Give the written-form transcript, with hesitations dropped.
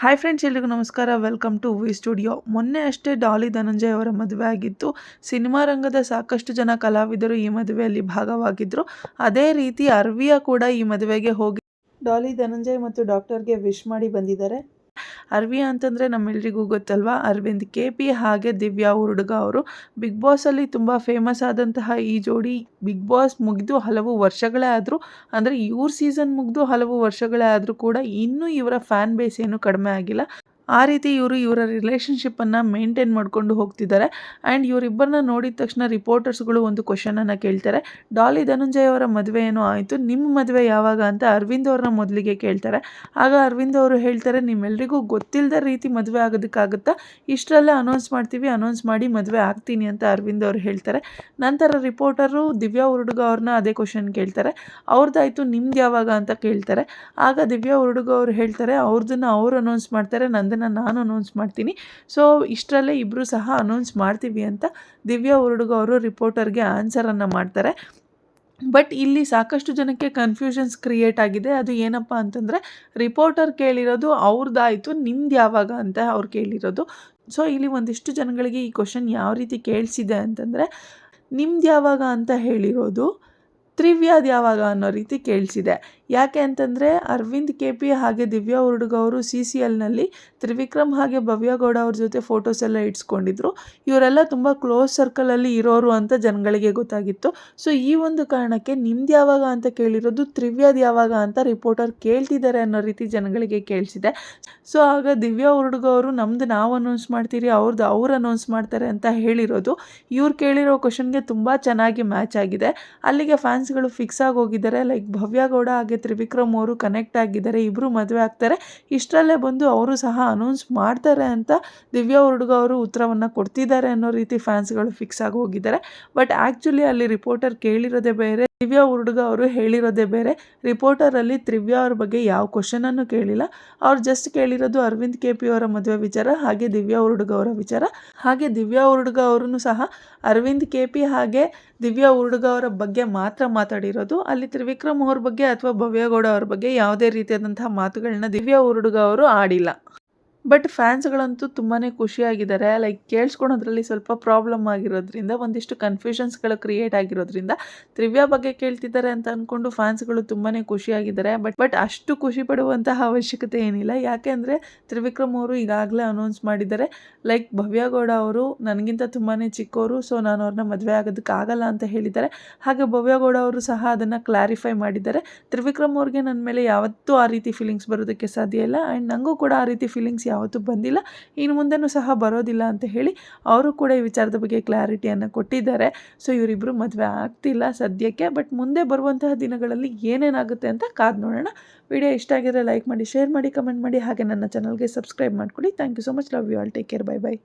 Hi friends, ಎಲ್ರಿಗೂ ನಮಸ್ಕಾರ. Welcome to V studio. ಮೊನ್ನೆ ಅಷ್ಟೇ ಡಾಲಿ ಧನಂಜಯ್ ಅವರ ಮದುವೆ ಆಗಿತ್ತು. ಸಿನಿಮಾ ರಂಗದ ಸಾಕಷ್ಟು ಜನ ಕಲಾವಿದರು ಈ ಮದುವೆಯಲ್ಲಿ ಭಾಗವಾಗಿದ್ದರು. ಅದೇ ರೀತಿ ಅರ್ವಿಯಾ ಕೂಡ ಈ ಮದುವೆಗೆ ಹೋಗಿ ಡಾಲಿ ಧನಂಜಯ್ ಮತ್ತು ಡಾಕ್ಟರ್ಗೆ ವಿಶ್ ಮಾಡಿ ಬಂದಿದ್ದಾರೆ. ಅರ್ವಿಯಾ ಅಂತಂದರೆ ನಮ್ಮೆಲ್ರಿಗೂ ಗೊತ್ತಲ್ವಾ, ಅರವಿಂದ್ KP ಹಾಗೆ ದಿವ್ಯಾ ಉರ್ಡುಗ ಅವರು. ಬಿಗ್ ಬಾಸಲ್ಲಿ ತುಂಬ ಫೇಮಸ್ ಆದಂತಹ ಈ ಜೋಡಿ ಬಿಗ್ ಬಾಸ್ ಮುಗಿದು ಹಲವು ವರ್ಷಗಳೇ ಆದರೂ, ಅಂದರೆ ಇವ್ರ ಸೀಸನ್ ಮುಗಿದು ಹಲವು ವರ್ಷಗಳೇ ಆದರೂ ಕೂಡ ಇನ್ನೂ ಇವರ ಫ್ಯಾನ್ ಬೇಸ್ ಏನು ಕಡಿಮೆ ಆಗಿಲ್ಲ. ಆ ರೀತಿ ಇವರು ಇವರ ರಿಲೇಷನ್ಶಿಪ್ಪನ್ನು ಮೇಂಟೈನ್ ಮಾಡಿಕೊಂಡು ಹೋಗ್ತಿದ್ದಾರೆ. ಆ್ಯಂಡ್ ಇವರಿಬ್ಬರನ್ನ ನೋಡಿದ ತಕ್ಷಣ ರಿಪೋರ್ಟರ್ಸ್ಗಳು ಒಂದು ಕ್ವಶನನ್ನು ಕೇಳ್ತಾರೆ. ಡಾಲಿ ಧನಂಜಯ್ ಅವರ ಮದುವೆ ಏನೋ ಆಯಿತು, ನಿಮ್ಮ ಮದುವೆ ಯಾವಾಗ ಅಂತ ಅರವಿಂದ್ ಅವ್ರನ್ನ ಮೊದಲಿಗೆ ಕೇಳ್ತಾರೆ. ಆಗ ಅರವಿಂದ್ ಅವರು ಹೇಳ್ತಾರೆ, ನಿಮ್ಮೆಲ್ರಿಗೂ ಗೊತ್ತಿಲ್ಲದ ರೀತಿ ಮದುವೆ ಆಗೋದಕ್ಕಾಗುತ್ತಾ, ಇಷ್ಟರಲ್ಲೇ ಅನೌನ್ಸ್ ಮಾಡ್ತೀವಿ, ಅನೌನ್ಸ್ ಮಾಡಿ ಮದುವೆ ಆಗ್ತೀನಿ ಅಂತ ಅರವಿಂದ್ ಅವರು ಹೇಳ್ತಾರೆ. ನಂತರ ರಿಪೋರ್ಟರು ದಿವ್ಯಾ ಉರ್ಡುಗ ಅವ್ರನ್ನ ಅದೇ ಕ್ವಶನ್ ಕೇಳ್ತಾರೆ. ಅವ್ರದ್ದಾಯಿತು, ನಿಮ್ದು ಯಾವಾಗ ಅಂತ ಕೇಳ್ತಾರೆ. ಆಗ ದಿವ್ಯಾ ಉರ್ಡುಗ ಅವರು ಹೇಳ್ತಾರೆ, ಅವ್ರದ್ದನ್ನು ಅವ್ರು ಅನೌನ್ಸ್ ಮಾಡ್ತಾರೆ, ನಂದನ್ನು ನಾನು ಅನೌನ್ಸ್ ಮಾಡ್ತೀನಿ, ಸೊ ಇಷ್ಟರಲ್ಲೇ ಇಬ್ಬರು ಸಹ ಅನೌನ್ಸ್ ಮಾಡ್ತೀವಿ ಅಂತ ದಿವ್ಯಾ ಉರ್ಡುಗ ಅವರು ರಿಪೋರ್ಟರ್ಗೆ ಆನ್ಸರನ್ನು ಮಾಡ್ತಾರೆ. ಬಟ್ ಇಲ್ಲಿ ಸಾಕಷ್ಟು ಜನಕ್ಕೆ ಕನ್ಫ್ಯೂಷನ್ಸ್ ಕ್ರಿಯೇಟ್ ಆಗಿದೆ. ಅದು ಏನಪ್ಪ ಅಂತಂದರೆ, ರಿಪೋರ್ಟರ್ ಕೇಳಿರೋದು ಅವ್ರದ್ದಾಯಿತು, ನಿಮ್ದು ಯಾವಾಗ ಅಂತ ಅವ್ರು ಕೇಳಿರೋದು. ಸೊ ಇಲ್ಲಿ ಒಂದಿಷ್ಟು ಜನಗಳಿಗೆ ಈ ಕ್ವಶನ್ ಯಾವ ರೀತಿ ಕೇಳಿಸಿದೆ ಅಂತಂದರೆ, ನಿಮ್ದು ಯಾವಾಗ ಅಂತ ಹೇಳಿರೋದು ತ್ರಿವ್ಯಾದ ಯಾವಾಗ ಅನ್ನೋ ರೀತಿ ಕೇಳಿಸಿದೆ. ಯಾಕೆ ಅಂತಂದರೆ, ಅರವಿಂದ್ KP ಹಾಗೆ ದಿವ್ಯಾ ಉರ್ಡುಗ ಅವರು CCLನಲ್ಲಿ ತ್ರಿವಿಕ್ರಮ್ ಹಾಗೆ ಭವ್ಯಗೌಡ ಅವ್ರ ಜೊತೆ ಫೋಟೋಸ್ ಎಲ್ಲ ಇಡ್ಸ್ಕೊಂಡಿದ್ರು. ಇವರೆಲ್ಲ ತುಂಬ ಕ್ಲೋಸ್ ಸರ್ಕಲಲ್ಲಿ ಇರೋರು ಅಂತ ಜನಗಳಿಗೆ ಗೊತ್ತಾಗಿತ್ತು. ಸೊ ಈ ಒಂದು ಕಾರಣಕ್ಕೆ ನಿಮ್ದು ಯಾವಾಗ ಅಂತ ಕೇಳಿರೋದು ತ್ರಿವ್ಯಾದ ಯಾವಾಗ ಅಂತ ರಿಪೋರ್ಟರ್ ಕೇಳ್ತಿದ್ದಾರೆ ಅನ್ನೋ ರೀತಿ ಜನಗಳಿಗೆ ಕೇಳಿಸಿದೆ. ಸೊ ಆಗ ದಿವ್ಯಾ ಉರ್ಡುಗ ಅವರು ನಮ್ದು ನಾವು ಅನೌನ್ಸ್ ಮಾಡ್ತೀರಿ, ಅವ್ರದ್ದು ಅವ್ರು ಅನೌನ್ಸ್ ಮಾಡ್ತಾರೆ ಅಂತ ಹೇಳಿರೋದು ಇವ್ರು ಕೇಳಿರೋ ಕ್ವಶನ್ಗೆ ತುಂಬ ಚೆನ್ನಾಗಿ ಮ್ಯಾಚ್ ಆಗಿದೆ. ಅಲ್ಲಿಗೆ ಫ್ಯಾನ್ಸ್ಗಳು ಫಿಕ್ಸ್ ಆಗಿ ಹೋಗಿದ್ದಾರೆ. ಲೈಕ್ ಭವ್ಯಗೌಡ ಹಾಗೆ ತ್ರಿವಿಕ್ರಮ್ ಅವರು ಕನೆಕ್ಟ್ ಆಗಿದ್ದಾರೆ, ಇಬ್ಬರು ಮದುವೆ ಆಗ್ತಾರೆ, ಇಷ್ಟರಲ್ಲೇ ಬಂದು ಅವರು ಸಹ ಅನೌನ್ಸ್ ಮಾಡ್ತಾರೆ ಅಂತ ದಿವ್ಯಾ ಉರ್ಡುಗ ಅವರು ಉತ್ತರವನ್ನು ಕೊಡ್ತಿದ್ದಾರೆ ಅನ್ನೋ ರೀತಿ ಫ್ಯಾನ್ಸ್ಗಳು ಫಿಕ್ಸ್ ಆಗಿ ಹೋಗಿದ್ದಾರೆ. ಬಟ್ ಆ್ಯಕ್ಚುಲಿ ಅಲ್ಲಿ ರಿಪೋರ್ಟರ್ ಕೇಳಿರೋದೇ ಬೇರೆ, ದಿವ್ಯಾ ಉರ್ಡುಗ ಅವರು ಹೇಳಿರೋದೇ ಬೇರೆ. ರಿಪೋರ್ಟರಲ್ಲಿ ತ್ರಿವ್ಯಾ ಅವ್ರ ಬಗ್ಗೆ ಯಾವ ಕ್ವಶನನ್ನು ಕೇಳಿಲ್ಲ. ಅವ್ರು ಜಸ್ಟ್ ಕೇಳಿರೋದು ಅರವಿಂದ್ KP ಅವರ ಮದುವೆ ವಿಚಾರ ಹಾಗೆ ದಿವ್ಯಾ ಉರ್ಡುಗ ಅವರ ವಿಚಾರ. ಹಾಗೆ ದಿವ್ಯಾ ಉರ್ಡುಗ ಅವರೂ ಸಹ ಅರವಿಂದ್ KP ಹಾಗೆ ದಿವ್ಯಾ ಉರ್ಡುಗ ಅವರ ಬಗ್ಗೆ ಮಾತ್ರ ಮಾತಾಡಿರೋದು. ಅಲ್ಲಿ ತ್ರಿವಿಕ್ರಮ್ ಅವ್ರ ಬಗ್ಗೆ ಅಥವಾ ಭವ್ಯಗೌಡ ಅವ್ರ ಬಗ್ಗೆ ಯಾವುದೇ ರೀತಿಯಾದಂತಹ ಮಾತುಗಳನ್ನ ದಿವ್ಯಾ ಉರ್ಡುಗ ಅವರು ಆಡಿಲ್ಲ. ಬಟ್ ಫ್ಯಾನ್ಸ್ಗಳಂತೂ ತುಂಬಾ ಖುಷಿಯಾಗಿದ್ದಾರೆ. ಲೈಕ್ ಕೇಳಿಸ್ಕೊಳೋದ್ರಲ್ಲಿ ಸ್ವಲ್ಪ ಪ್ರಾಬ್ಲಮ್ ಆಗಿರೋದ್ರಿಂದ, ಒಂದಿಷ್ಟು ಕನ್ಫ್ಯೂಷನ್ಸ್ಗಳು ಕ್ರಿಯೇಟ್ ಆಗಿರೋದ್ರಿಂದ ತ್ರಿವ್ಯಾ ಬಗ್ಗೆ ಕೇಳ್ತಿದ್ದಾರೆ ಅಂತ ಅಂದ್ಕೊಂಡು ಫ್ಯಾನ್ಸ್ಗಳು ತುಂಬಾ ಖುಷಿಯಾಗಿದ್ದಾರೆ. ಬಟ್ ಅಷ್ಟು ಖುಷಿ ಪಡುವಂತಹ ಅವಶ್ಯಕತೆ ಏನಿಲ್ಲ. ಯಾಕೆ ಅಂದರೆ ತ್ರಿವಿಕ್ರಮ್ ಅವರು ಈಗಾಗಲೇ ಅನೌನ್ಸ್ ಮಾಡಿದ್ದಾರೆ, ಲೈಕ್ ಭವ್ಯಗೌಡ ಅವರು ನನಗಿಂತ ತುಂಬಾ ಚಿಕ್ಕವರು, ಸೊ ನಾನು ಅವ್ರನ್ನ ಮದುವೆ ಆಗೋದಕ್ಕಾಗಲ್ಲ ಅಂತ ಹೇಳಿದ್ದಾರೆ. ಹಾಗೆ ಭವ್ಯಗೌಡ ಅವರು ಸಹ ಅದನ್ನು ಕ್ಲಾರಿಫೈ ಮಾಡಿದ್ದಾರೆ. ತ್ರಿವಿಕ್ರಮ್ ಅವ್ರಿಗೆ ನನ್ನ ಮೇಲೆ ಯಾವತ್ತೂ ಆ ರೀತಿ ಫೀಲಿಂಗ್ಸ್ ಬರೋದಕ್ಕೆ ಸಾಧ್ಯ ಇಲ್ಲ, ಆ್ಯಂಡ್ ನನಗೂ ಕೂಡ ಆ ರೀತಿ ಫೀಲಿಂಗ್ಸ್ ಯಾವತ್ತೂ ಬಂದಿಲ್ಲ, ಇನ್ನು ಮುಂದೆನೂ ಸಹ ಬರೋದಿಲ್ಲ ಅಂತ ಹೇಳಿ ಅವರು ಕೂಡ ಈ ವಿಚಾರದ ಬಗ್ಗೆ ಕ್ಲಾರಿಟಿಯನ್ನು ಕೊಟ್ಟಿದ್ದಾರೆ. ಸೊ ಇವರಿಬ್ಬರು ಮದುವೆ ಆಗ್ತಿಲ್ಲ ಸದ್ಯಕ್ಕೆ, ಬಟ್ ಮುಂದೆ ಬರುವಂತಹ ದಿನಗಳಲ್ಲಿ ಏನೇನಾಗುತ್ತೆ ಅಂತ ಕಾದು ನೋಡೋಣ. ವಿಡಿಯೋ ಇಷ್ಟ ಆಗಿದ್ರೆ ಲೈಕ್ ಮಾಡಿ, ಶೇರ್ ಮಾಡಿ, ಕಮೆಂಟ್ ಮಾಡಿ, ಹಾಗೆ ನನ್ನ ಚಾನಲ್ಗೆ ಸಬ್ಸ್ಕ್ರೈಬ್ ಮಾಡ್ಕೊಳ್ಳಿ. Thank you so much. Love you all. Take care. Bye by.